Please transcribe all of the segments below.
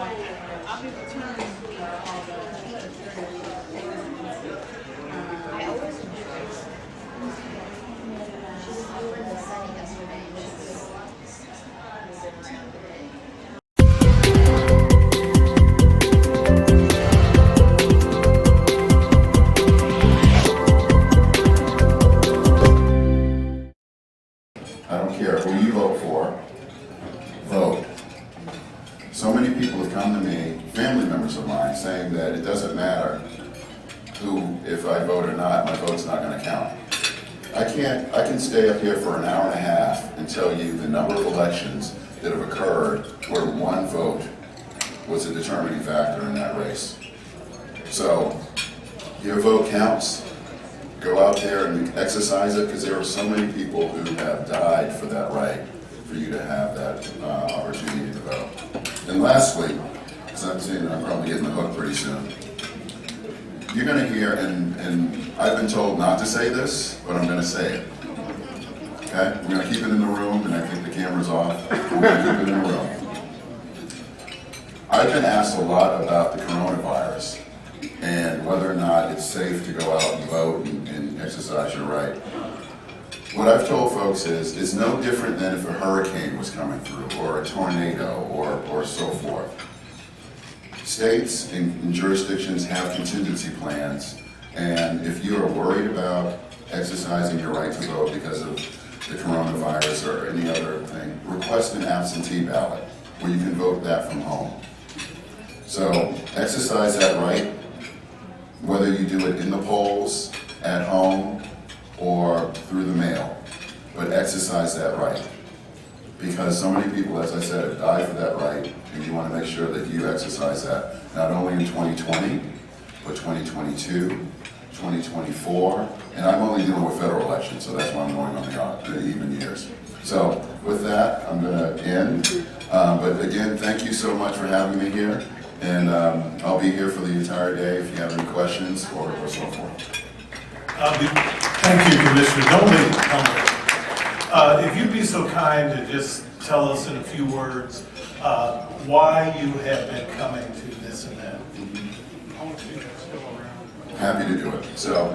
I always enjoy it. She's over the sunny yesterday. I don't care who you vote for, vote. So many people have come to me, family members of mine, saying that it doesn't matter who, if I vote or not, my vote's not going to count. I can stay up here for an hour and a half and tell you the number of elections that have occurred where one vote was a determining factor in that race. So your vote counts. Go out there and exercise it, because there are so many people who have died for that right, for you to have that opportunity to vote. And lastly, because I'm saying that I'm probably getting the hook pretty soon, you're going to hear, and I've been told not to say this, but I'm going to say it. Okay? We're going to keep it in the room, and I think the camera's off. We're going to keep it in the room. I've been asked a lot about the coronavirus and whether or not it's safe to go out and vote and exercise your right. What I've told folks is, it's no different than if a hurricane was coming through, or a tornado, or so forth. States and jurisdictions have contingency plans, and if you are worried about exercising your right to vote because of the coronavirus or any other thing, request an absentee ballot where you can vote that from home. So exercise that right, whether you do it in the polls, at home, or through the mail, but exercise that right. Because so many people, as I said, have died for that right, and you want to make sure that you exercise that, not only in 2020, but 2022, 2024, and I'm only dealing with federal elections, so that's why I'm going on the even years. So with that, I'm going to end. But again, thank you so much for having me here, and I'll be here for the entire day if you have any questions or so forth. Thank you, Commissioner. Don't leave. If you'd be so kind to just tell us in a few words why you have been coming to this event. Happy to do it. So,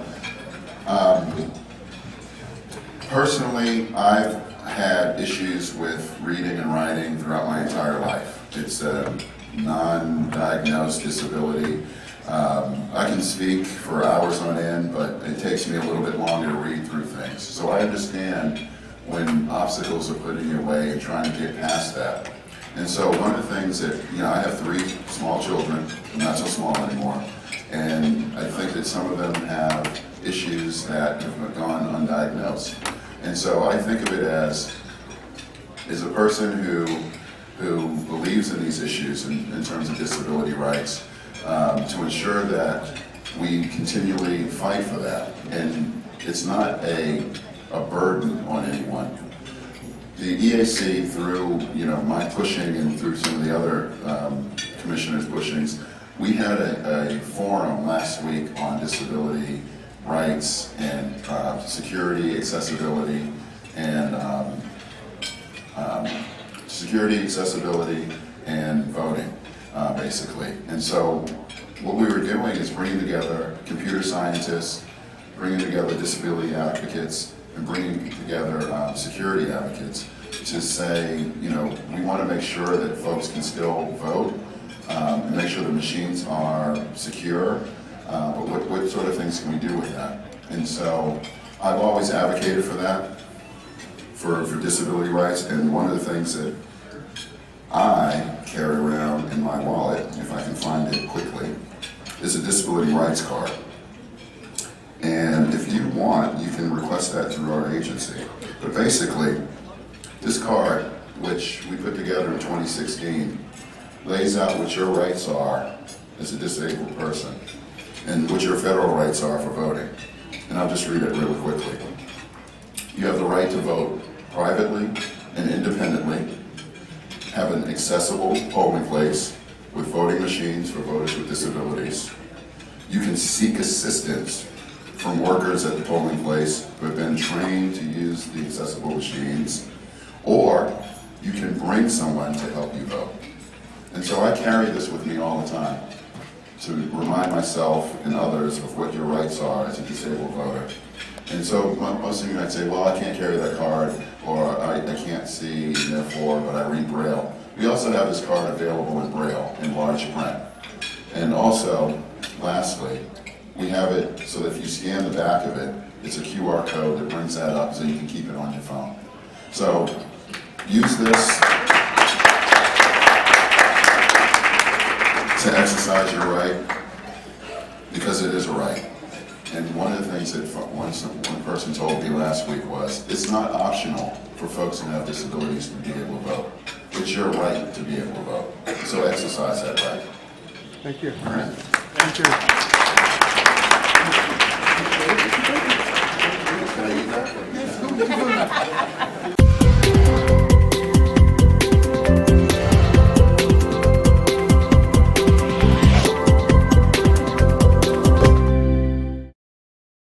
personally, I've had issues with reading and writing throughout my entire life. It's a non-diagnosed disability. I can speak for hours on end, but it takes me a little bit longer to read through things. So I understand when obstacles are put in your way and trying to get past that. And so one of the things that, I have 3 small children, not so small anymore, and I think that some of them have issues that have gone undiagnosed. And so I think of it as a person who believes in these issues in terms of disability rights, to ensure that we continually fight for that. And it's not a burden on anyone. The EAC, through my pushing and through some of the other commissioners' pushings, we had a forum last week on disability rights and security, accessibility, and voting, basically. And so what we were doing is bringing together computer scientists, bringing together disability advocates, and bringing together security advocates to say, we want to make sure that folks can still vote, and make sure the machines are secure, but what sort of things can we do with that? And so I've always advocated for that, for disability rights, and one of the things that I carry around in my wallet, if I can find it quickly, is a disability rights card. And if you want, you can request that through our agency. But basically, this card, which we put together in 2016, lays out what your rights are as a disabled person and what your federal rights are for voting. And I'll just read it really quickly. You have the right to vote privately and independently, have an accessible polling place with voting machines for voters with disabilities. You can seek assistance from workers at the polling place who have been trained to use the accessible machines, or you can bring someone to help you vote. And so I carry this with me all the time to remind myself and others of what your rights are as a disabled voter. And so most of you might say, well, I can't carry that card, or I can't see, and therefore, but I read Braille. We also have this card available in Braille, in large print. And also, lastly, we have it so that if you scan the back of it, it's a QR code that brings that up so you can keep it on your phone. So, use this to exercise your right, because it is a right. And one of the things that one person told me last week was, it's not optional for folks who have disabilities to be able to vote. It's your right to be able to vote. So exercise that right. Thank you. All right. Thank you. Can I eat that?